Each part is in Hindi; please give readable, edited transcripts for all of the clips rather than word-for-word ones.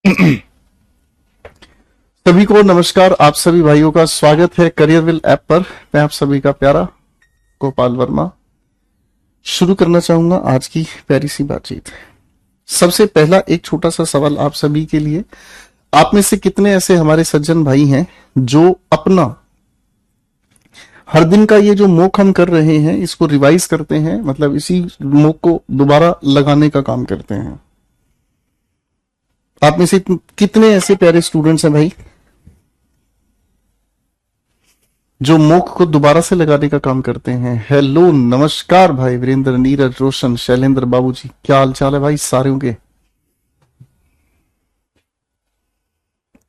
सभी को नमस्कार। आप सभी भाइयों का स्वागत है करियरविल ऐप पर। मैं आप सभी का प्यारा गोपाल वर्मा शुरू करना चाहूंगा आज की प्यारी सी बातचीत। सबसे पहला एक छोटा सा सवाल आप सभी के लिए। आप में से कितने ऐसे हमारे सज्जन भाई हैं जो अपना हर दिन का ये जो मोक हम कर रहे हैं इसको रिवाइज करते हैं, मतलब इसी मोक को दोबारा लगाने का काम करते हैं? आप में से कितने ऐसे प्यारे स्टूडेंट्स हैं भाई जो मोक को दोबारा से लगाने का काम करते हैं? हेलो, नमस्कार भाई वीरेंद्र, नीरज, रोशन, शैलेंद्र बाबूजी, क्या हाल चाल है भाई सारे के?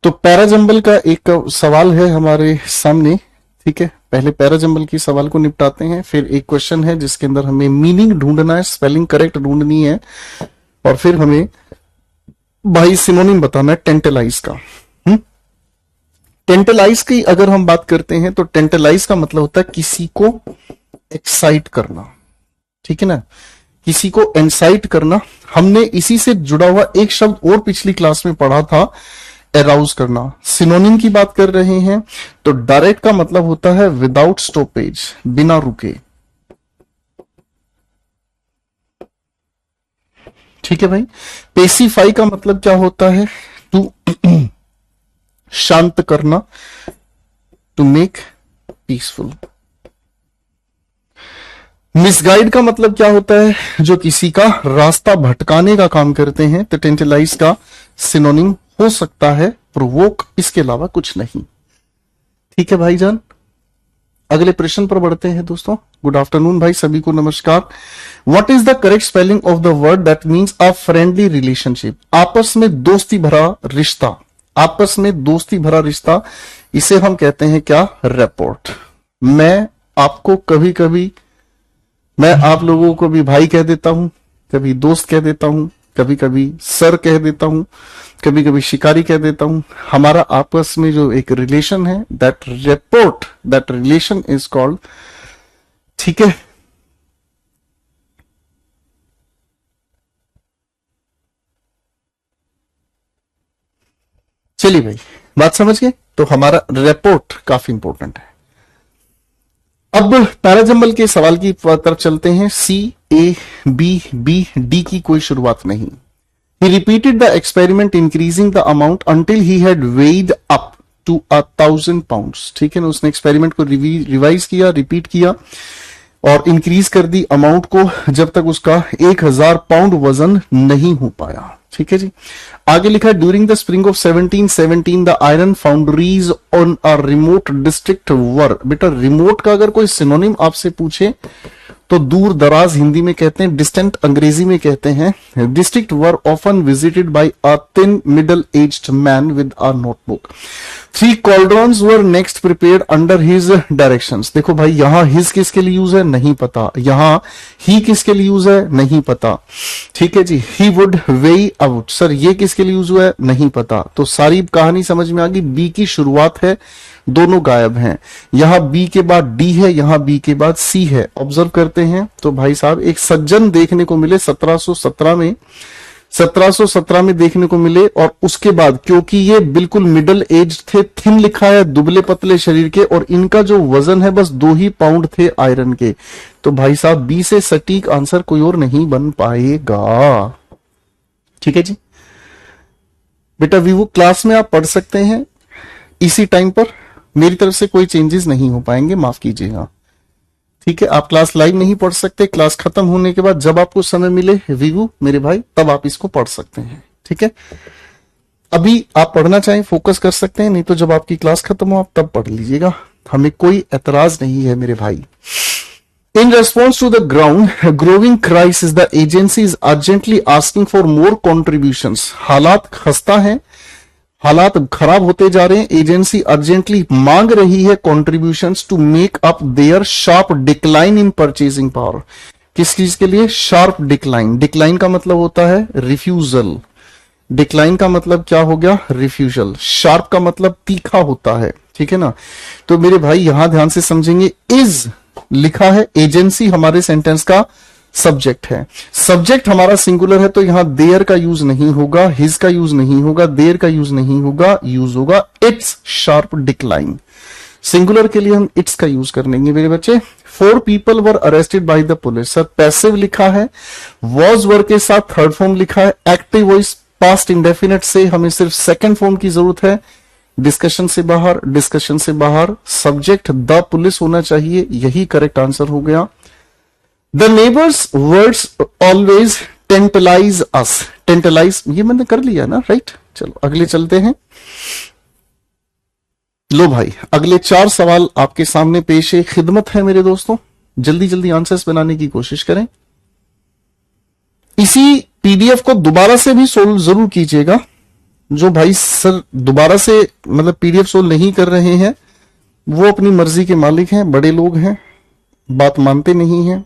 तो पैराजंबल का एक सवाल है हमारे सामने, ठीक है। पहले पैराजंबल की सवाल को निपटाते हैं, फिर एक क्वेश्चन है जिसके अंदर हमें मीनिंग ढूंढना है, स्पेलिंग करेक्ट ढूंढनी है, और फिर हमें भाई सिनोनिम बताना है टेंटलाइज का। टेंटलाइज की अगर हम बात करते हैं तो टेंटलाइज का मतलब होता है किसी को एक्साइट करना, ठीक है ना, किसी को एक्साइट करना। हमने इसी से जुड़ा हुआ एक शब्द और पिछली क्लास में पढ़ा था, एराउज करना। सिनोनिम की बात कर रहे हैं तो डायरेक्ट का मतलब होता है विदाउट स्टॉपेज, बिना रुके, ठीक है भाई। पेसिफाई का मतलब क्या होता है? टू शांत करना, टू मेक पीसफुल। मिसगाइड का मतलब क्या होता है? जो किसी का रास्ता भटकाने का काम करते हैं। तो टेंटलाइज का सिनोनिम हो सकता है प्रोवोक, इसके अलावा कुछ नहीं, ठीक है भाईजान। अगले प्रश्न पर बढ़ते हैं दोस्तों। गुड आफ्टरनून भाई, सभी को नमस्कार। What is the correct spelling of the word that means a friendly relationship? आपस में दोस्ती भरा रिश्ता, आपस में दोस्ती भरा रिश्ता, इसे हम कहते हैं क्या? रेपोर्ट। मैं आपको कभी कभी, मैं आप लोगों को भी भाई कह देता हूं, कभी दोस्त कह देता हूं, कभी कभी सर कह देता हूं, कभी कभी शिकारी कह देता हूं। हमारा आपस में जो एक रिलेशन है, that rapport, that relation is called, ठीक है। चलिए भाई, बात समझ गए? तो हमारा रेपोर्ट काफी इंपॉर्टेंट है। अब पैराजंबल के सवाल की तरफ चलते हैं। सी, ए, बी, बी, डी की कोई शुरुआत नहीं। He repeated the experiment increasing the amount until he had weighed up to 1,000 pounds, ठीक है ना। उसने एक्सपेरिमेंट को रिवाइज किया, रिपीट किया और इंक्रीज कर दी अमाउंट को जब तक उसका 1,000 पाउंड वजन नहीं हो पाया, ठीक है जी। आगे लिखा है during the spring of 1717 the iron foundries on a remote district were. बेटा रिमोट का अगर कोई सिनोनिम आपसे पूछे तो दूर दराज हिंदी में कहते हैं, डिस्टेंट अंग्रेजी में कहते हैं। District were often visited by a thin middle aged man with a notebook. 3 cauldrons were next prepared under his directions. देखो भाई, यहां हिज किसके लिए यूज है? नहीं पता। यहां ही किसके लिए यूज है? नहीं पता, ठीक है जी। ही वुड वेई आउट, सर ये किसके लिए यूज हुआ है? नहीं पता। तो सारी कहानी समझ में आ गई। बी की शुरुआत है, दोनों गायब हैं। यहां बी के बाद डी है, यहां बी के बाद सी है। ऑब्जर्व करते हैं तो भाई साहब एक सज्जन देखने को मिले 1717 में देखने को मिले। और उसके बाद क्योंकि ये बिल्कुल मिडल एज थे, थिन लिखा है, दुबले पतले शरीर के, और इनका जो वजन है बस 2 ही पाउंड थे आयरन के। तो भाई साहब बी से सटीक आंसर कोई और नहीं बन पाएगा, ठीक है जी। बेटा वीवो क्लास में आप पढ़ सकते हैं इसी टाइम पर, मेरी तरफ से कोई चेंजेस नहीं हो पाएंगे, माफ कीजिएगा, ठीक है। आप क्लास लाइव नहीं पढ़ सकते, क्लास खत्म होने के बाद जब आपको समय मिले वीवू मेरे भाई तब आप इसको पढ़ सकते हैं, ठीक है। अभी आप पढ़ना चाहें फोकस कर सकते हैं, नहीं तो जब आपकी क्लास खत्म हो आप तब पढ़ लीजिएगा, हमें कोई एतराज नहीं है मेरे भाई। In response to the growing crisis, the agency is urgently asking for more contributions. हालात खस्ता हैं, हालात खराब होते जा रहे हैं। एजेंसी अर्जेंटली मांग रही है contributions to make up their sharp decline in purchasing power. किस चीज के लिए? Sharp decline. डिक्लाइन का मतलब होता है रिफ्यूजल। डिक्लाइन का मतलब क्या हो गया? रिफ्यूजल। शार्प का मतलब तीखा होता है, ठीक है ना। तो मेरे भाई यहां ध्यान से समझेंगे, इज लिखा है, एजेंसी हमारे सेंटेंस का सब्जेक्ट है। सब्जेक्ट हमारा सिंगुलर है तो यहां देयर का यूज नहीं होगा, हिज का यूज नहीं होगा, देयर का यूज नहीं होगा, यूज होगा इट्स शार्प डिक्लाइन। सिंगुलर के लिए हम इट्स का यूज कर लेंगे मेरे बच्चे। 4 people were arrested by the police. Sir passive लिखा है, वॉज वर्ब के साथ थर्ड फॉर्म लिखा है, एक्टिव वॉइस पास्ट इंडेफिनिट से हमें सिर्फ सेकंड फॉर्म की जरूरत है। डिस्कशन से बाहर, डिस्कशन से बाहर, सब्जेक्ट द पुलिस होना चाहिए, यही करेक्ट आंसर हो गया। The neighbours words always tantalise us. Tantalise ये मैंने कर लिया ना, राइट। चलो अगले चलते हैं। लो भाई अगले 4 सवाल आपके सामने पेश है, खिदमत है मेरे दोस्तों, जल्दी जल्दी आंसर्स बनाने की कोशिश करें। इसी पीडीएफ को दोबारा से भी सोल्व जरूर कीजिएगा। जो भाई सर दोबारा से मतलब पीडीएफ सोल्व नहीं कर रहे हैं वो अपनी मर्जी के मालिक हैं, बड़े लोग हैं, बात मानते नहीं हैं।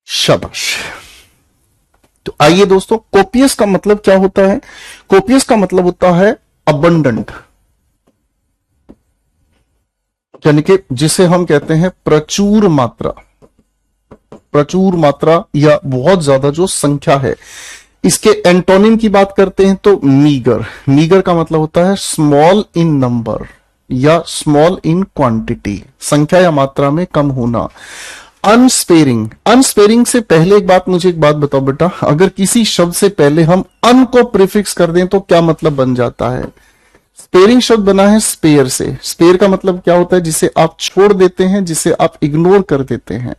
शाबाश। तो आइए दोस्तों, कोपियस का मतलब क्या होता है? कोपियस का मतलब होता है अबंडेंट, यानी कि जिसे हम कहते हैं प्रचुर मात्रा, प्रचुर मात्रा या बहुत ज्यादा जो संख्या है। इसके एंटोनिम की बात करते हैं तो मीगर। मीगर का मतलब होता है स्मॉल इन नंबर या स्मॉल इन क्वांटिटी, संख्या या मात्रा में कम होना। अनस्पेरिंग, अनस्पेरिंग से पहले मुझे एक बात बताओ बेटा, अगर किसी शब्द से पहले हम अन को प्रीफिक्स कर दें तो क्या मतलब बन जाता है? स्पेयरिंग शब्द बना है स्पेयर से। स्पेयर का मतलब क्या होता है? जिसे आप छोड़ देते हैं, जिसे आप इग्नोर कर देते हैं।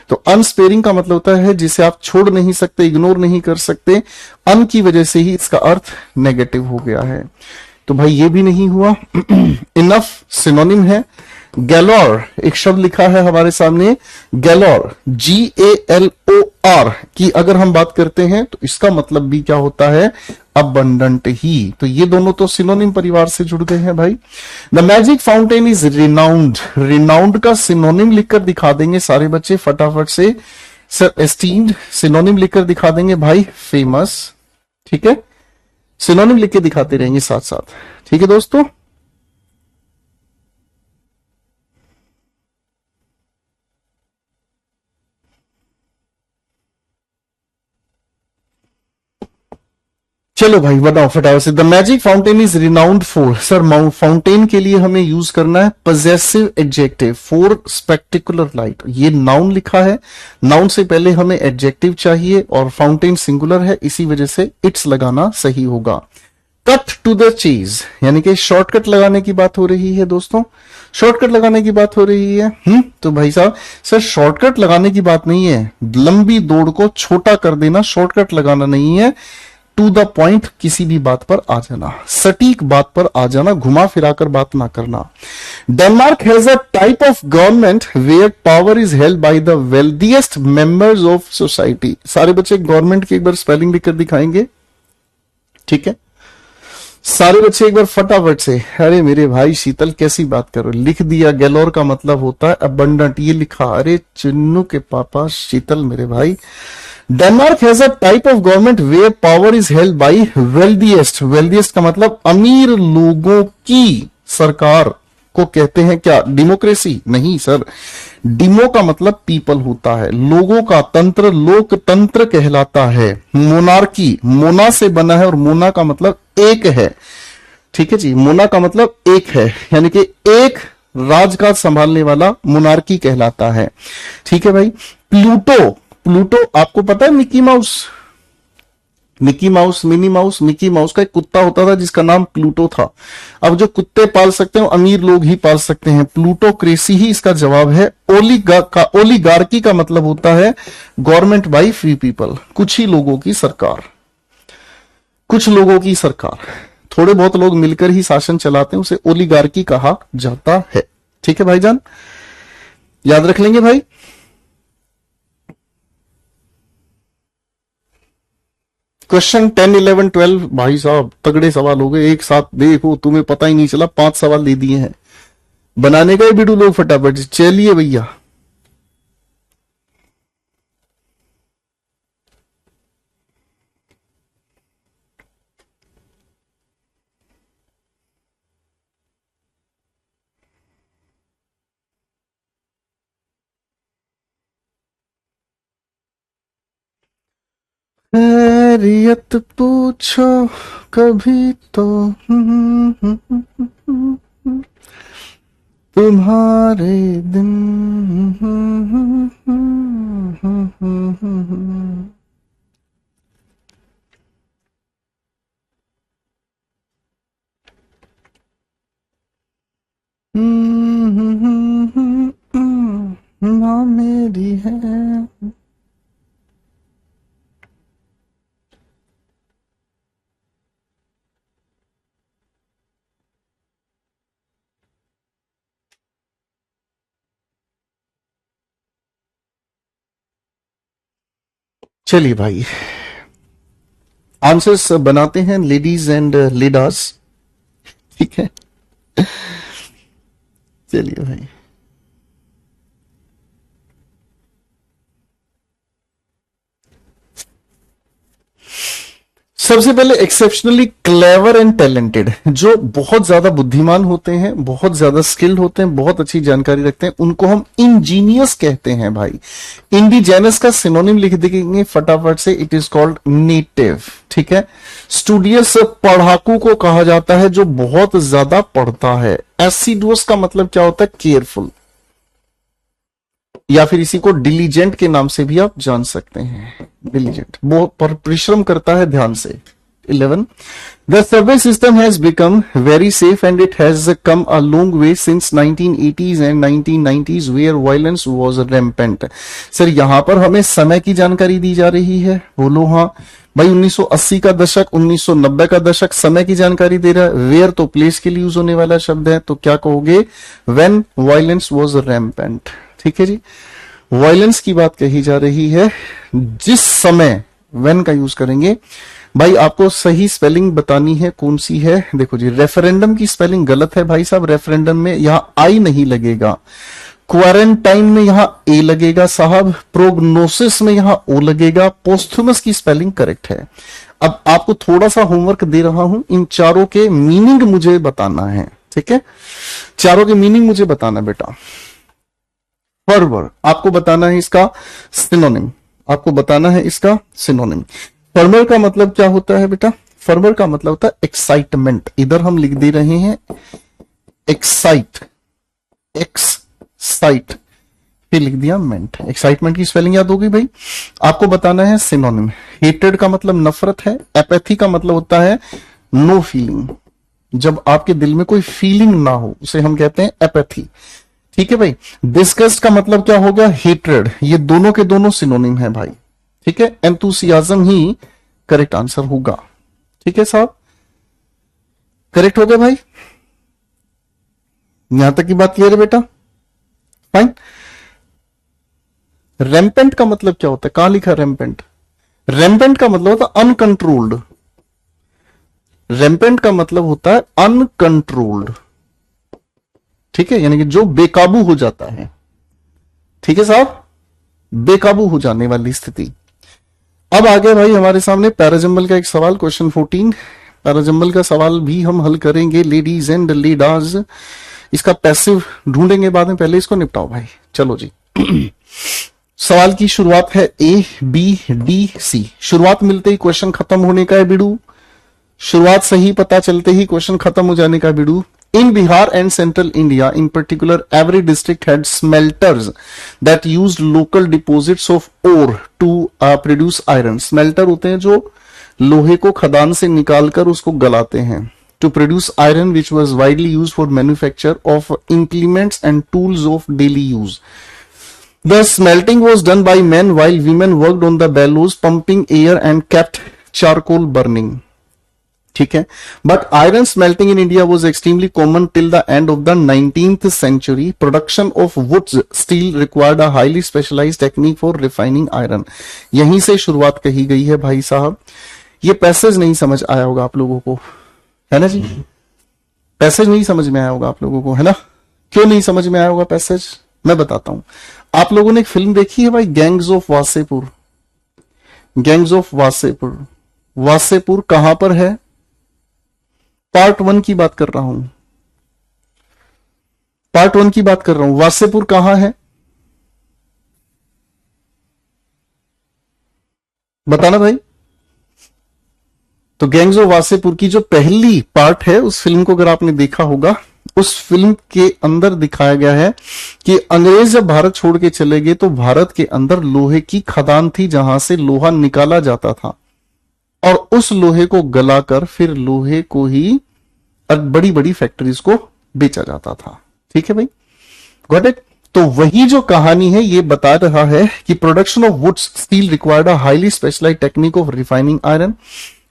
तो अनस्पेयरिंग का मतलब होता है जिसे आप छोड़ नहीं सकते, इग्नोर नहीं कर सकते। अन की वजह से ही इसका अर्थ नेगेटिव हो गया है। तो भाई ये भी नहीं हुआ। इनफ सिनोनिम है। गैलोर एक शब्द लिखा है हमारे सामने, गैलोर GALOR की अगर हम बात करते हैं तो इसका मतलब भी क्या होता है? अबंडेंट ही। तो ये दोनों तो सिनोनिम परिवार से जुड़ गए हैं भाई। The magic fountain is renowned. Renowned का सिनोनिम लिखकर दिखा देंगे सारे बच्चे फटाफट से। सर एस्टीम्ड सिनोनिम लिखकर दिखा देंगे भाई, फेमस। ठीक है, सिनोनिम लिख के दिखाते रहेंगे साथ साथ। ठीक है दोस्तों, चलो भाई बताओ फटाफट से। The magic fountain is renowned for. Sir fountain के लिए हमें यूज करना है possessive adjective, for spectacular light. ये नाउन लिखा है, नाउन से पहले हमें एडजेक्टिव चाहिए और फाउंटेन सिंगुलर है, इसी वजह से इट्स लगाना सही होगा। कट टू द चीज, यानी कि शॉर्टकट लगाने की बात हो रही है दोस्तों, शॉर्टकट लगाने की बात हो रही है। तो भाई साहब सर शॉर्टकट लगाने की बात नहीं है, लंबी दौड़ को छोटा कर देना शॉर्टकट लगाना नहीं है। टू द पॉइंट, किसी भी बात पर आ जाना, सटीक बात पर आ जाना, घुमा फिराकर बात ना करना। Denmark has a type of government where power is held by the wealthiest members of society. सारे बच्चे गवर्नमेंट की एक बार स्पेलिंग लिखकर दिखाएंगे, ठीक है? सारे बच्चे एक बार फटाफट से। अरे मेरे भाई शीतल कैसी बात करो, लिख दिया। गैलोर का मतलब होता है अबंडेंट, ये लिखा। अरे चिन्नू के पापा शीतल मेरे भाई। Denmark has a type of government where power is held by wealthiest. Wealthiest का मतलब अमीर लोगों की सरकार को कहते हैं क्या? डेमोक्रेसी? नहीं सर, डिमो का मतलब पीपल होता है, लोगों का तंत्र लोकतंत्र कहलाता है। मोनार्की मोना से बना है और मोना का मतलब एक है। ठीक है जी, मोना का मतलब एक है, यानी कि एक राजकाज संभालने वाला मोनार्की कहलाता है। ठीक है भाई। प्लूटो, प्लूटो आपको पता है Mickey mouse, Mickey mouse, Minnie Mouse, Mickey mouse का एक कुत्ता होता था जिसका नाम प्लूटो था। अब जो कुत्ते पाल सकते हैं अमीर लोग ही पाल सकते हैं, प्लूटोक्रेसी ही इसका जवाब है। ओलिगार्की का मतलब होता है गवर्नमेंट बाय फ्री पीपल, कुछ ही लोगों की सरकार, कुछ लोगों की सरकार, थोड़े बहुत लोग मिलकर ही शासन चलाते हैं, उसे ओलिगार्की कहा जाता है। ठीक है भाईजान, याद रख लेंगे भाई। क्वेश्चन 10, 11, 12 भाई साहब तगड़े सवाल हो गए एक साथ। देखो तुम्हें पता ही नहीं चला, 5 सवाल दे दिए हैं। बनाने का ही वीडियो लोग फटाफट। चलिए भैया, खैरियत पूछो कभी तो तुम्हारे दिन। ना मेरी है। चलिए भाई, आंसर्स बनाते हैं लेडीज एंड लेडास। ठीक है, चलिए भाई। सबसे पहले एक्सेप्शनली क्लेवर एंड टैलेंटेड, जो बहुत ज्यादा बुद्धिमान होते हैं, बहुत ज्यादा स्किल्ड होते हैं, बहुत अच्छी जानकारी रखते हैं, उनको हम इंजीनियस कहते हैं भाई। इंडिजेनस का सिनोनिम लिख देंगे फटाफट से, इट इज कॉल्ड नेटिव। ठीक है। स्टूडियस पढ़ाकू को कहा जाता है जो बहुत ज्यादा पढ़ता है। एसिडुअस का मतलब क्या होता है? केयरफुल, या फिर इसी को डिलीजेंट के नाम से भी आप जान सकते हैं। डिलीजेंट वो परिश्रम करता है ध्यान से। 11, the survey system has become very safe and it has come a long way since 1980s and 1990s where violence was rampant। Sir यहां पर हमें समय की जानकारी दी जा रही है। बोलो हाँ भाई। 1980 का दशक, 1990 का दशक समय की जानकारी दे रहा है। वेयर तो प्लेस के लिए यूज होने वाला शब्द है, तो क्या कहोगे? when violence was rampant। ठीक है जी, वायलेंस की बात कही जा रही है जिस समय व्हेन का यूज करेंगे। भाई आपको सही स्पेलिंग बतानी है, कौन सी है? देखो जी, रेफरेंडम की स्पेलिंग गलत है भाई साहब। रेफरेंडम में यहां आई नहीं लगेगा, क्वारंटाइन में यहां ए लगेगा साहब, प्रोग्नोसिस में यहां ओ लगेगा, पोस्थुमस की स्पेलिंग करेक्ट है। अब आपको थोड़ा सा होमवर्क दे रहा हूं, इन चारों के मीनिंग मुझे बताना है। ठीक है, चारों के मीनिंग मुझे बताना बेटा। फर्वर आपको बताना है इसका सिनोनिम, आपको बताना है इसका सिनोनिम। फर्मर का मतलब क्या होता है बेटा? फर्मर का मतलब होता है एक्साइटमेंट। इधर हम लिख दे रहे हैं एक्साइट, एक्साइट, फिर लिख दिया मेंट। एक्साइटमेंट की स्पेलिंग याद होगी भाई। आपको बताना है सिनोनिम। हेटेड का मतलब नफरत है। एपैथी का मतलब होता है नो फीलिंग, जब आपके दिल में कोई फीलिंग ना हो उसे हम कहते हैं एपैथी। ठीक है भाई। डिस्गस्ट का मतलब क्या हो गया? हेट्रेड। ये दोनों के दोनों सिनोनिम है भाई। ठीक है, एंथुसियाज्म ही करेक्ट आंसर होगा। ठीक है साहब, करेक्ट हो गया भाई। यहां तक की बात क्लियर है बेटा? फाइन। रैम्पेंट का मतलब क्या होता है? कहां लिखा रैम्पेंट? रैम्पेंट का मतलब होता है अनकंट्रोल्ड। रैम्पेंट का मतलब होता है अनकंट्रोल्ड। ठीक है, यानी कि जो बेकाबू हो जाता है। ठीक है साहब, बेकाबू हो जाने वाली स्थिति। अब आ गया भाई हमारे सामने पैराजंबल का एक सवाल, क्वेश्चन 14। पैराजंबल का सवाल भी हम हल करेंगे लेडीज एंड लेडाज। इसका पैसिव ढूंढेंगे बाद में, पहले इसको निपटाओ भाई। चलो जी। सवाल की शुरुआत है ए बी डी सी। शुरुआत मिलते ही क्वेश्चन खत्म होने का है बिडू। शुरुआत सही पता चलते ही क्वेश्चन खत्म हो जाने का बिडू। In Bihar and Central India, in particular, every district had smelters that used local deposits of ore to produce iron. Smelter होते हैं जो लोहे को खदान से निकालकर उसको गलाते हैं। To produce iron, which was widely used for manufacture of implements and tools of daily use. The smelting was done by men while women worked on the bellows, pumping air and kept charcoal burning. ठीक है, but iron smelting in India was extremely common till the end of the 19th century. Production of woods steel required a highly specialised technique for refining iron. यहीं से शुरुआत कही गई है भाई साहब। ये पैसेज नहीं समझ आया होगा आप लोगों को, है ना जी? पैसेज नहीं समझ में आया होगा आप लोगों को, है ना? क्यों नहीं समझ में आया होगा पैसेज, मैं बताता हूं। आप लोगों ने एक फिल्म देखी है भाई, gangs of Wasseypur? Gangs of Wasseypur, Wasseypur कहां पर है? पार्ट 1 की बात कर रहा हूं, पार्ट 1 की बात कर रहा हूं। वासेपुर कहां है बताना भाई। तो गैंग्स ऑफ वासेपुर की जो पहली पार्ट है उस फिल्म को अगर आपने देखा होगा, उस फिल्म के अंदर दिखाया गया है कि अंग्रेज जब भारत छोड़ के चले गए तो भारत के अंदर लोहे की खदान थी जहां से लोहा निकाला जाता था और उस लोहे को गलाकर फिर लोहे को ही बड़ी बड़ी फैक्ट्रीज को बेचा जाता था। ठीक है भाई, गॉट इट? तो वही जो कहानी है ये बता रहा है कि production of wood steel required a highly specialised technique of refining iron.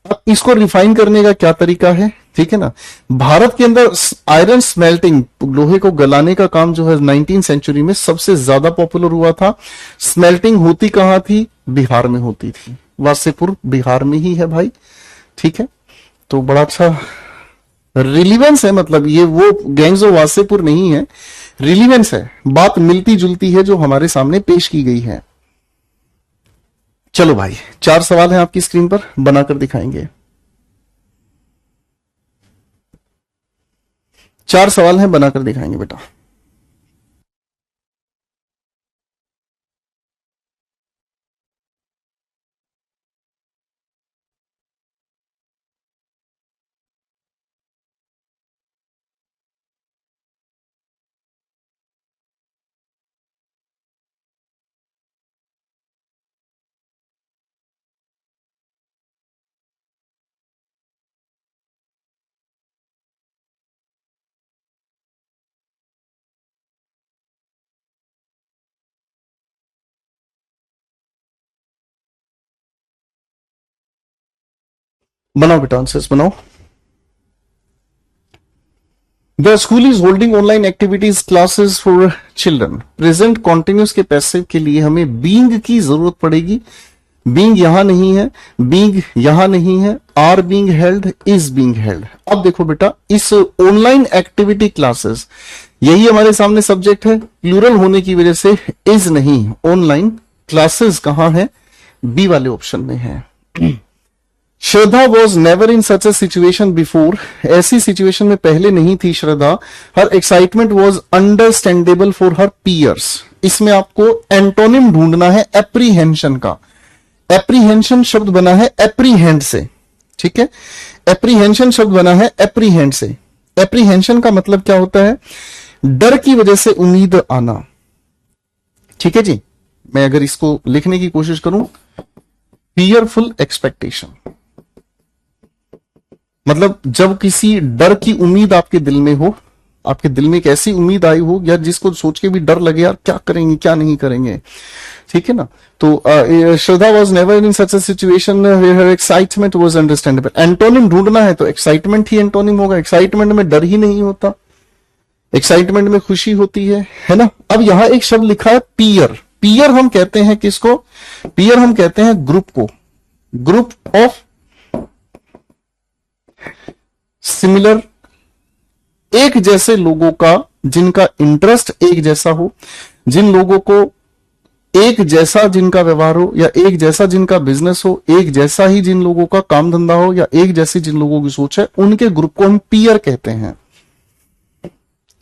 अब इसको रिफाइन करने का क्या तरीका है, ठीक है ना? भारत के अंदर आयरन स्मेल्टिंग, लोहे को गलाने का काम जो है 19वीं सेंचुरी में सबसे ज्यादा पॉपुलर हुआ था। स्मेल्टिंग होती कहां थी? बिहार में होती थी। वासेपुर बिहार में ही है भाई, ठीक है? तो बड़ा अच्छा रिलीवेंस है, मतलब ये वो गैंग्स ऑफ वासेपुर नहीं है, रिलीवेंस है, बात मिलती जुलती है जो हमारे सामने पेश की गई है। चलो भाई, 4 सवाल हैं आपकी स्क्रीन पर, बनाकर दिखाएंगे। 4 सवाल हैं, बनाकर दिखाएंगे बेटा। बनाओ बेटा, आंसर्स बनाओ। The school is holding online activities classes for children. Present continuous के पैसिव के लिए हमें बीइंग की जरूरत पड़ेगी। बीइंग यहां नहीं है, बीइंग यहां नहीं है, are being held, is being held. अब देखो बेटा, इस ऑनलाइन एक्टिविटी क्लासेस, यही हमारे सामने सब्जेक्ट है, प्लूरल होने की वजह से इज नहीं, ऑनलाइन क्लासेस कहां है? बी वाले ऑप्शन में है। Shraddha was never in such a situation before. ऐसी सिचुएशन में पहले नहीं थी Shraddha. Her excitement was understandable for her peers. इसमें आपको एंटोनिम ढूंढना है एप्रीहेंशन का। एप्रीहेंशन शब्द बना है एप्रीहेंड से, ठीक है? एप्रीहेंशन शब्द बना है एप्रीहेंड से। एप्रीहेंशन का मतलब क्या होता है? डर की वजह से उम्मीद आना, ठीक है जी? मैं अगर इसको लिखने की कोशिश करूं, फियरफुल एक्सपेक्टेशन, मतलब जब किसी डर की उम्मीद आपके दिल में हो, आपके दिल में एक ऐसी उम्मीद आई हो या जिसको सोच के भी डर लगे, यार क्या करेंगे क्या नहीं करेंगे, ठीक है ना? तो Shraddha was never in such a situation where her excitement was understandable. Antonym ढूंढना है तो एक्साइटमेंट ही एंटोनिम होगा। एक्साइटमेंट में डर ही नहीं होता, एक्साइटमेंट में खुशी होती है ना? अब यहां एक शब्द लिखा है पीयर। पीयर हम कहते हैं किसको? पीयर हम कहते हैं ग्रुप को, ग्रुप ऑफ सिमिलर, एक जैसे लोगों का जिनका इंटरेस्ट एक जैसा हो, जिन लोगों को एक जैसा जिनका व्यवहार हो, या एक जैसा जिनका बिजनेस हो, एक जैसा ही जिन लोगों का काम धंधा हो, या एक जैसी जिन लोगों की सोच है, उनके ग्रुप को हम पीयर कहते हैं।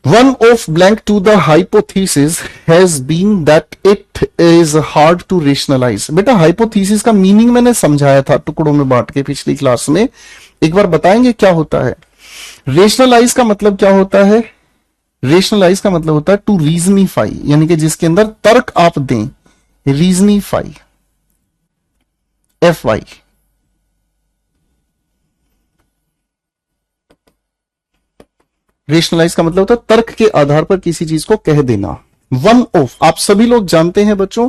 One of blank to the hypothesis has been that it is hard to rationalize। बेटा हाइपोथेसिस का मीनिंग मैंने समझाया था टुकड़ों में बांट के पिछली क्लास में, एक बार बताएंगे क्या होता है? रेशनलाइज का मतलब क्या होता है? रेशनलाइज का मतलब होता है टू रीजनीफाई, यानी कि जिसके अंदर तर्क आप दें। रीजनीफाई, FY। रेशनलाइज का मतलब होता है तर्क के आधार पर किसी चीज को कह देना। वन ऑफ, आप सभी लोग जानते हैं बच्चों,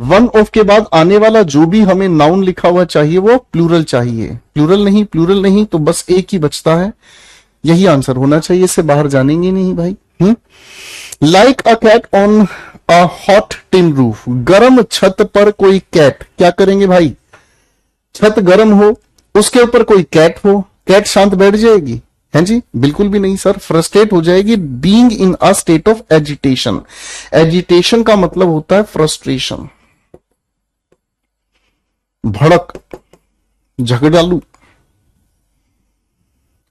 वन ऑफ के बाद आने वाला जो भी हमें नाउन लिखा हुआ चाहिए वो प्लूरल चाहिए। प्लूरल नहीं, प्लूरल नहीं तो बस एक ही बचता है, यही आंसर होना चाहिए, इससे बाहर जानेंगे नहीं भाई। Like a cat on a hot tin roof. गर्म छत पर कोई कैट, क्या करेंगे भाई? छत गर्म हो, उसके ऊपर कोई कैट हो, कैट शांत बैठ जाएगी? हैं जी, बिल्कुल भी नहीं सर, फ्रस्ट्रेट हो जाएगी। Being in a state of agitation, agitation का मतलब होता है फ्रस्ट्रेशन, भड़क, झगड़ालू।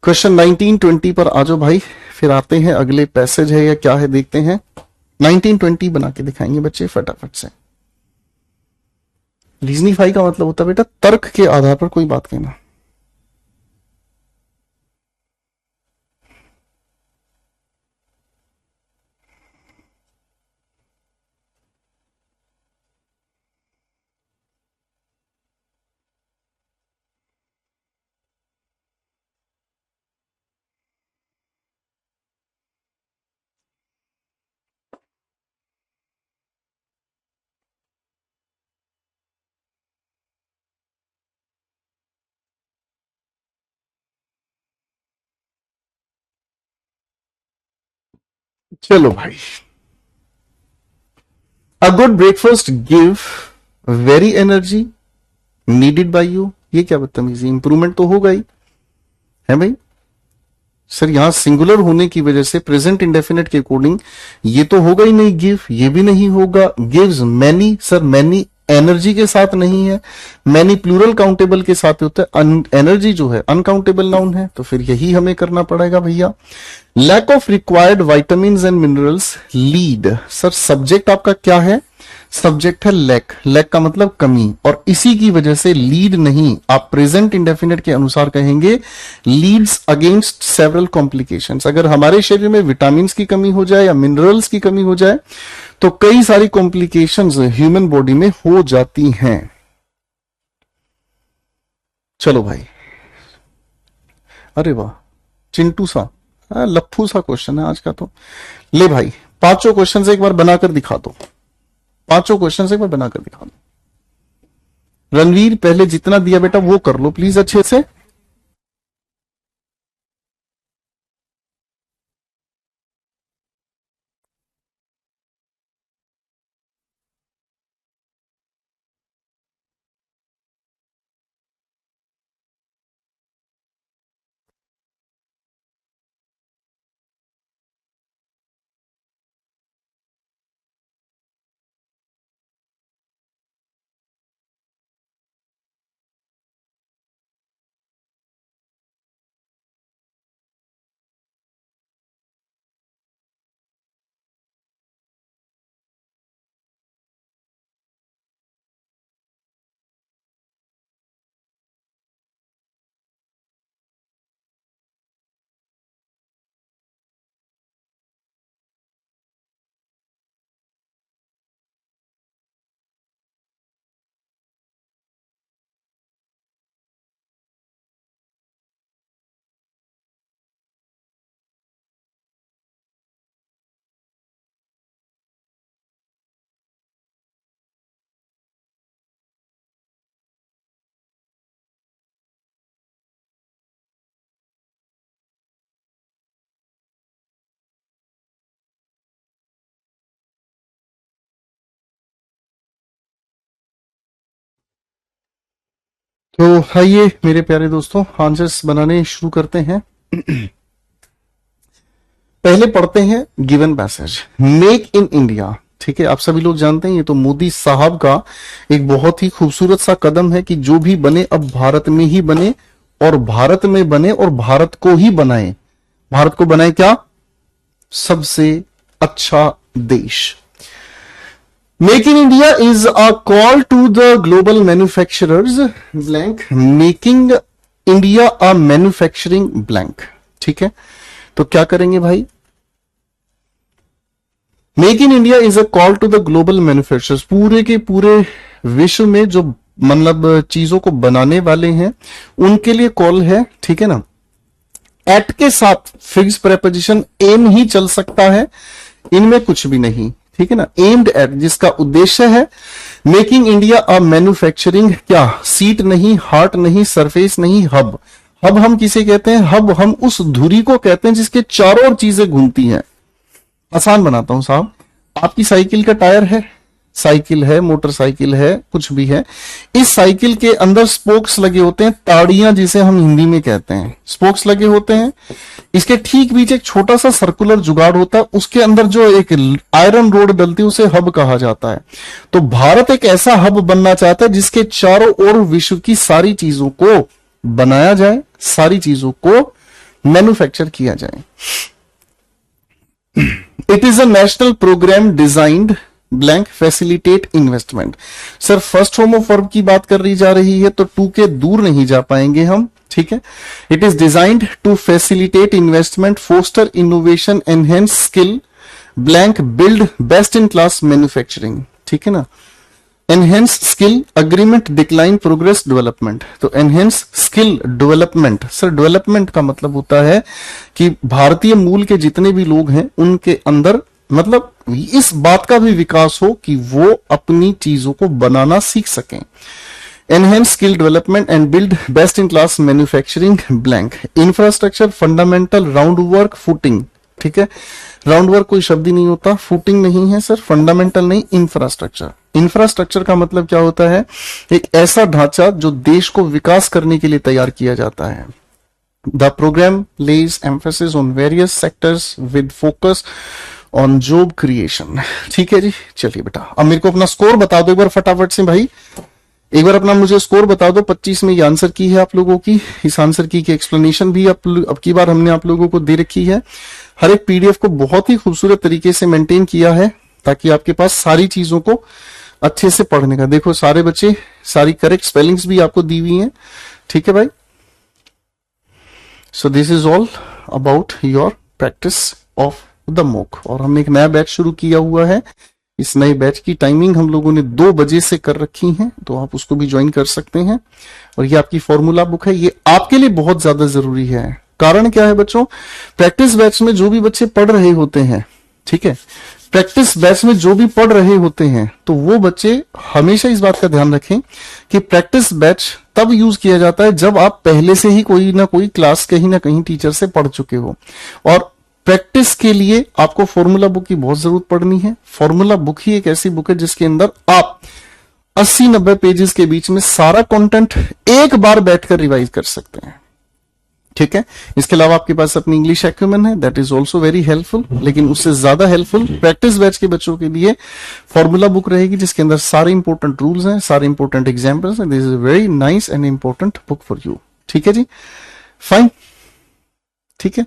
क्वेश्चन 19-20 पर आ जाओ भाई, फिर आते हैं अगले पैसेज है या क्या है देखते हैं। 19-20 बना के दिखाएंगे बच्चे फटाफट से। रीजनिफाई का मतलब होता है बेटा तर्क के आधार पर कोई बात कहना। चलो भाई, a good breakfast give very energy needed bye you, ये क्या बदतमीजी, इंप्रूवमेंट तो होगा ही है भाई। सर यहां सिंगुलर होने की वजह से प्रेजेंट इंडेफिनेट के अकॉर्डिंग ये तो होगा ही नहीं, गिव ये भी नहीं होगा। Gives many, sir many energy के साथ नहीं है, मैनी प्लूरल काउंटेबल के साथ होता है, एनर्जी जो है अनकाउंटेबल नाउन है, तो फिर यही हमें करना पड़ेगा भैया। Lack of required vitamin and minerals lead, sir subject आपका क्या है, सब्जेक्ट है लैक, लैक का मतलब कमी, और इसी की वजह से लीड नहीं, आप प्रेजेंट इंडेफिनेट के अनुसार कहेंगे लीड्स अगेंस्ट सेवरल कॉम्प्लिकेशंस। अगर हमारे शरीर में विटामिन की कमी हो जाए या मिनरल्स की कमी हो जाए तो कई सारी कॉम्प्लिकेशंस ह्यूमन बॉडी में हो जाती हैं। चलो भाई, अरे वाह चिंटू सा, लफ्फू सा क्वेश्चन है आज का तो। ले भाई पांचों क्वेश्चन एक बार बनाकर दिखा दो, पांचों क्वेश्चन एक बार बनाकर दिखा दो। रणवीर पहले जितना दिया बेटा वो कर लो प्लीज अच्छे से। तो आइए मेरे प्यारे दोस्तों आंसर्स बनाने शुरू करते हैं। पहले पढ़ते हैं given passage, make in India. ठीक है, आप सभी लोग जानते हैं ये तो मोदी साहब का एक बहुत ही खूबसूरत सा कदम है कि जो भी बने अब भारत में ही बने, और भारत में बने और भारत को ही बनाए। भारत को बनाए क्या, सबसे अच्छा देश। Make in India is a call to the global manufacturers blank, making India a manufacturing blank. ठीक है, तो क्या करेंगे भाई, make in India is a call to the global manufacturers, पूरे के पूरे विश्व में जो मतलब चीजों को बनाने वाले हैं उनके लिए कॉल है। ठीक है ना, एट के साथ फिक्स प्रेपोजिशन एम ही चल सकता है, इनमें कुछ भी नहीं। ठीक है ना, एम्ड एट जिसका उद्देश्य है, मेकिंग इंडिया अ मैन्युफैक्चरिंग, क्या सीट नहीं, हार्ट नहीं, सरफेस नहीं, हब। हब हम किसे कहते हैं, हब हम उस धुरी को कहते हैं जिसके चारों ओर चीजें घूमती हैं। आसान बनाता हूं साहब, आपकी साइकिल का टायर है, साइकिल है, मोटरसाइकिल है, कुछ भी है, इस साइकिल के अंदर स्पोक्स लगे होते हैं, ताड़ियां जिसे हम हिंदी में कहते हैं, स्पोक्स लगे होते हैं। इसके ठीक बीच एक छोटा सा सर्कुलर जुगाड़ होता है, उसके अंदर जो एक आयरन रोड डलती है उसे हब कहा जाता है। तो भारत एक ऐसा हब बनना चाहता है जिसके चारों ओर विश्व की सारी चीजों को बनाया जाए, सारी चीजों को मैन्युफैक्चर किया जाए। It is a national programme designed blank facilitate investment. Sir first form of verb की बात कर रही जा रही है तो टू के दूर नहीं जा पाएंगे हम, ठीक है। It is designed to facilitate investment, foster innovation, enhance skill, blank build best in class manufacturing, ठीक है ना। Enhance skill, agreement, decline, progress, development. तो enhance skill development, sir development का मतलब होता है कि भारतीय मूल के जितने भी लोग हैं उनके अंदर मतलब इस बात का भी विकास हो कि वो अपनी चीजों को बनाना सीख सकें। Enhance skill development and build best in class manufacturing blank. Infrastructure, fundamental, round work, footing, ठीक है। राउंड वर्क कोई शब्द ही नहीं होता, फुटिंग नहीं है सर, फंडामेंटल नहीं, इंफ्रास्ट्रक्चर। इंफ्रास्ट्रक्चर का मतलब क्या होता है, एक ऐसा ढांचा जो देश को विकास करने के लिए तैयार किया जाता है। The programme lays emphasis on various sectors with focus on job creation, ठीक है जी। चलिए बेटा अब मेरे को अपना स्कोर बता दो एक बार फटाफट से भाई, एक बार अपना मुझे स्कोर बता दो। 25 में ये आंसर की है आप लोगों की, इस आंसर की एक्सप्लेनेशन भी अब की बार हमने आप लोगों को दे रखी है। हर एक पीडीएफ को बहुत ही खूबसूरत तरीके से मेंटेन किया है ताकि आपके पास सारी चीजों को अच्छे से पढ़ने का, देखो सारे बच्चे सारी करेक्ट स्पेलिंग्स भी आपको दी हुई हैं, ठीक है भाई। So this is all about your practice of the mock. और हमने एक नया बैच शुरू किया हुआ है, इस नए बैच की टाइमिंग हम लोगों ने 2 बजे से कर रखी है, तो आप उसको भी ज्वाइन कर सकते हैं। और ये आपकी फॉर्मूला बुक है, ये आपके लिए बहुत ज्यादा जरूरी है। कारण क्या है बच्चों, प्रैक्टिस बैच में जो भी बच्चे पढ़ रहे होते हैं, ठीक है, प्रैक्टिस बैच में जो भी पढ़ रहे होते हैं तो वो बच्चे हमेशा इस बात का ध्यान रखें कि प्रैक्टिस बैच तब यूज किया जाता है जब आप पहले से ही कोई ना कोई क्लास कहीं ना कहीं टीचर से पढ़ चुके हो। और प्रैक्टिस के लिए आपको फॉर्मूला बुक की बहुत जरूरत पड़नी है। फॉर्मूला बुक ही एक ऐसी बुक है जिसके अंदर आप 80-90 पेजेस के बीच में सारा कंटेंट एक बार बैठकर रिवाइज कर सकते हैं, ठीक है। इसके अलावा आपके पास अपनी इंग्लिश एक्यूमेन है, that is also very helpful, लेकिन उससे ज्यादा हेल्पफुल प्रैक्टिस बैच के बच्चों के लिए फॉर्मूला बुक रहेगी जिसके अंदर सारे इंपॉर्टेंट रूल्स हैं, सारे इंपॉर्टेंट एग्जाम्पल्स हैं। This is a very nice and important book for you, ठीक है जी, फाइन, ठीक है।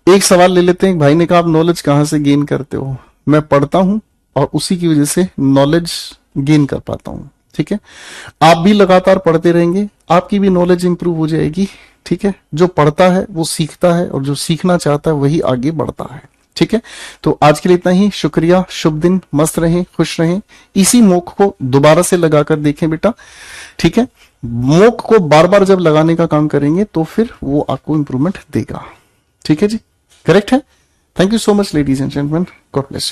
एक सवाल ले लेते हैं, भाई ने कहा आप नॉलेज कहां से गेन करते हो? मैं पढ़ता हूं और उसी की वजह से नॉलेज गेन कर पाता हूं, ठीक है। आप भी लगातार पढ़ते रहेंगे, आपकी भी नॉलेज इंप्रूव हो जाएगी, ठीक है। जो पढ़ता है वो सीखता है और जो सीखना चाहता है वही आगे बढ़ता है, ठीक है। तो आज के लिए इतना ही, शुक्रिया, शुभ दिन, मस्त रहें, खुश रहें। इसी मॉक को दोबारा से लगाकर देखें बेटा, ठीक है। मॉक को बार बार जब लगाने का काम करेंगे तो फिर वो आपको इंप्रूवमेंट देगा, ठीक है जी, करेक्ट है। Thank you so much ladies and gentleman, God bless.